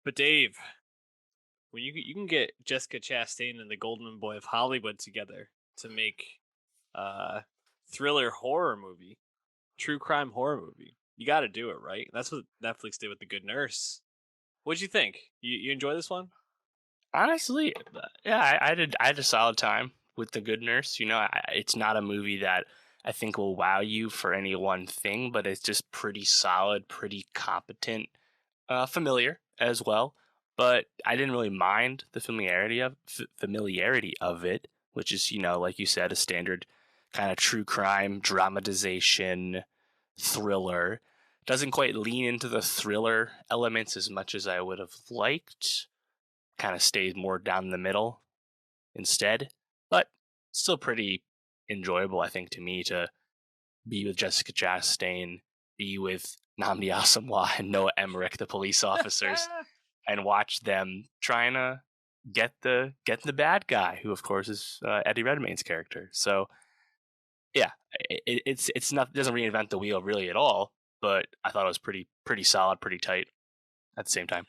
But Dave, when you can get Jessica Chastain and the Golden Boy of Hollywood together to make a thriller horror movie, true crime horror movie, you got to do it, right? That's what Netflix did with The Good Nurse. What'd you think? You enjoy this one? Honestly, yeah, I had a solid time with The Good Nurse. It's not a movie that I think will wow you for any one thing, but it's just pretty solid, pretty competent, familiar as well. But I didn't really mind the familiarity of it, which is like you said, a standard kind of true crime dramatization thriller. Doesn't quite lean into the thriller elements as much as I would have liked, kind of stays more down the middle instead. But still pretty enjoyable, I think, to me to be with Jessica Chastain, be with Namdi Asamoah and Noah Emmerich, the police officers, and watch them trying to get the bad guy, who of course is Eddie Redmayne's character. So yeah, it's not, it doesn't reinvent the wheel really at all, but I thought it was pretty solid, pretty tight at the same time.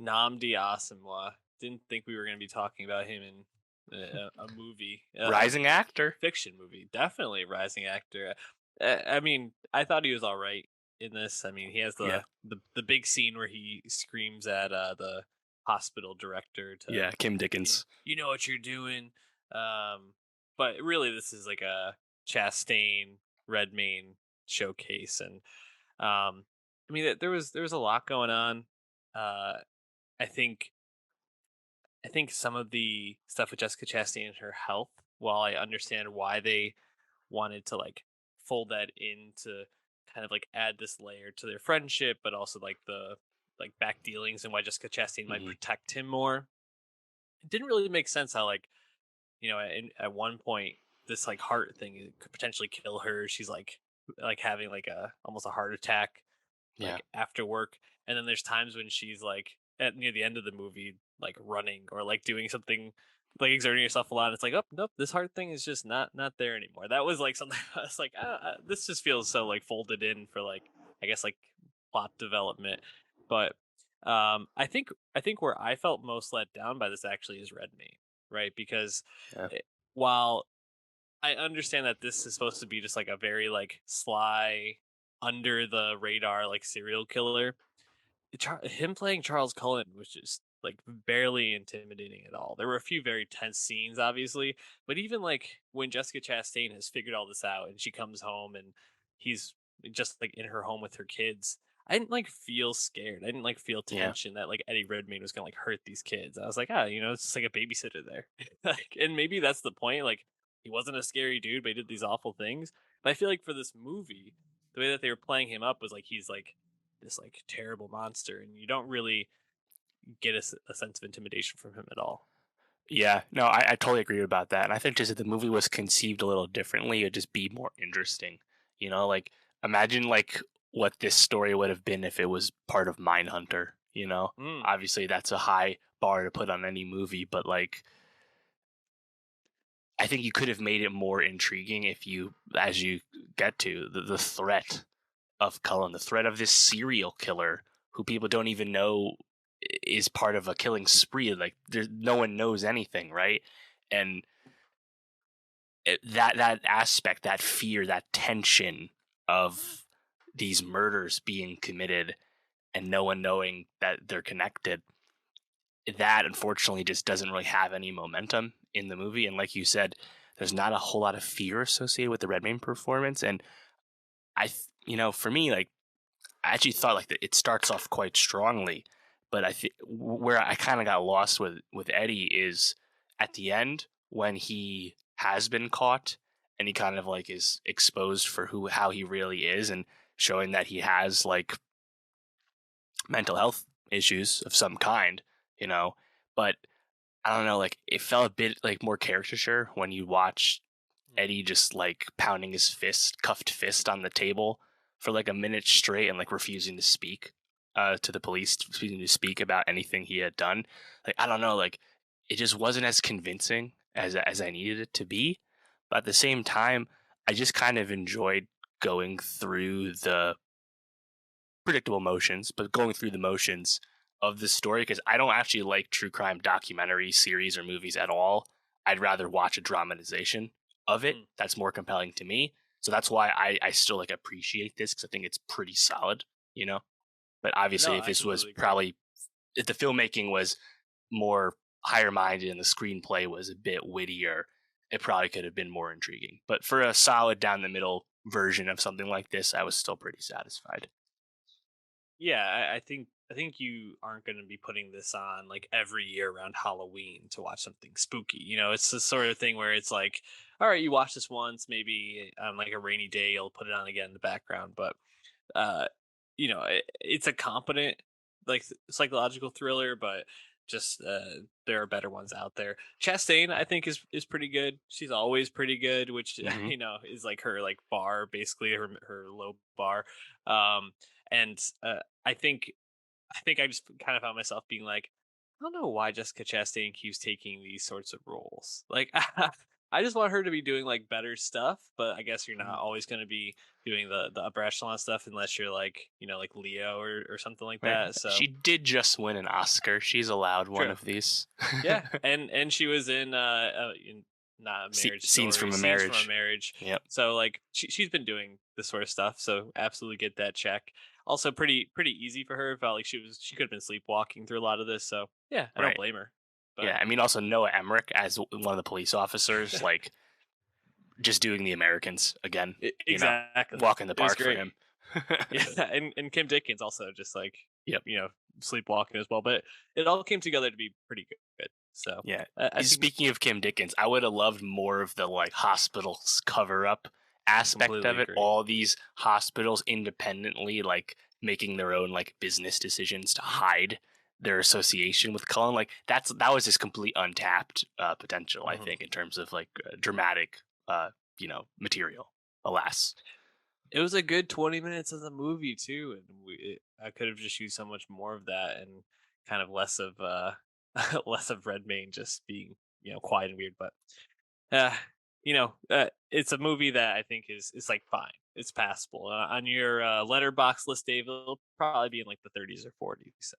Namdi Asamoah. Didn't think we were going to be talking about him in a movie, Rising actor. fiction movie. Definitely a rising actor. I mean, I thought he was all right in this. I mean, he has Yeah. the big scene where he screams at the hospital director to, Yeah, Kim Dickens. you know what you're doing. But really, this is like a Chastain Redmayne showcase, and I mean, there was a lot going on. Uh, I think I think some of the stuff with Jessica Chastain and her health, while I understand why they wanted to like fold that in to kind of like add this layer to their friendship, but also like the like back dealings and why Jessica Chastain might Hmm. protect him more. It didn't really make sense how like at one point this like heart thing could potentially kill her. She's like having like a almost a heart attack Yeah. like after work, and then there's times when she's like at near the end of the movie like running or like doing something like exerting herself a lot. It's like, oh nope, this heart thing is just not there anymore. That was like something I was like, this just feels so like folded in for like I guess like plot development. But I think where I felt most let down by this actually is Redmayne, right? Because Yeah. while I understand that this is supposed to be just like a very like sly, under the radar like serial killer. Him playing Charles Cullen was just like barely intimidating at all. There were a few very tense scenes, obviously, but even like when Jessica Chastain has figured all this out and she comes home and he's just like in her home with her kids, I didn't like feel scared. I didn't like feel Yeah. tension that like Eddie Redmayne was gonna like hurt these kids. I was like, it's just like a babysitter there. Like, and maybe that's the point. Like, he wasn't a scary dude, but he did these awful things. But I feel like for this movie, the way that they were playing him up was like he's like this like terrible monster, and you don't really get a sense of intimidation from him at all. Yeah. No, I totally agree about that. And I think just if the movie was conceived a little differently, it'd just be more interesting. Like imagine like what this story would have been if it was part of Mindhunter. Mm, Obviously that's a high bar to put on any movie, but like I think you could have made it more intriguing if you, as you get to the threat of Cullen, the threat of this serial killer who people don't even know is part of a killing spree. Like no one knows anything, right? And that aspect, that fear, that tension of these murders being committed and no one knowing that they're connected, that unfortunately just doesn't really have any momentum in the movie. And like you said, there's not a whole lot of fear associated with the Redmayne performance. And for me, like I actually thought like that it starts off quite strongly, but I think where I kind of got lost with Eddie is at the end when he has been caught and he kind of like is exposed for how he really is and showing that he has like mental health issues of some kind, you know. But I don't know, like it felt a bit like more caricature when you watch Eddie just like pounding his cuffed fist on the table for like a minute straight and like refusing to speak to the police, refusing to speak about anything he had done. Like I don't know, like it just wasn't as convincing as I needed it to be. But at the same time, I just kind of enjoyed going through the predictable motions, but going through the motions of the story because I don't actually like true crime documentary series or movies at all. I'd rather watch a dramatization of it. Mm. That's more compelling to me. So that's why I still like appreciate this because I think it's pretty solid, you know. But No, obviously, if I this was completely agree. probably if the filmmaking was more higher minded and the screenplay was a bit wittier, it probably could have been more intriguing. But for a solid down the middle version of something like this, I was still pretty satisfied. Yeah, I think you aren't going to be putting this on like every year around Halloween to watch something spooky. It's the sort of thing where it's like, all right, you watch this once, maybe on like a rainy day, you'll put it on again in the background. But uh, it's a competent like psychological thriller, but just there are better ones out there. Chastain, I think, is pretty good. She's always pretty good, which Hmm. is like her like bar, basically her low bar. Um, and I think I just kind of found myself being like, I don't know why Jessica Chastain keeps taking these sorts of roles. Like, I just want her to be doing like better stuff, but I guess you're not always going to be doing the upper echelon stuff unless you're like like Leo or something like Right. that. So She did just win an Oscar. She's allowed one true, of these. yeah, and she was in not a marriage Scenes story, from a scenes from a marriage. marriage. Yep. So like she's been doing this sort of stuff. So absolutely get that check. Also pretty easy for her. Felt like she could have been sleepwalking through a lot of this. So yeah, I don't Right. blame her. But Yeah. I mean, also Noah Emmerich as one of the police officers, like just doing the Americans again. You know, exactly, walk in the it was park for great. him. Yeah, and Kim Dickens also just like Yep. you know sleepwalking as well. But it all came together to be pretty good. So Yeah. I think Speaking of Kim Dickens, I would have loved more of the like hospitals cover up aspect completely of it. agree. All these hospitals independently like making their own like business decisions to hide their association with Cullen. Like that was just complete untapped potential, I Mhm. think, in terms of like dramatic material. Alas. It was a good 20 minutes of the movie too, and I could have just used so much more of that and kind of less of less of Redmayne just being quiet and weird. But it's a movie that I think is like fine, it's passable on your letterbox list, Dave. It'll probably be in like the 30s or 40s.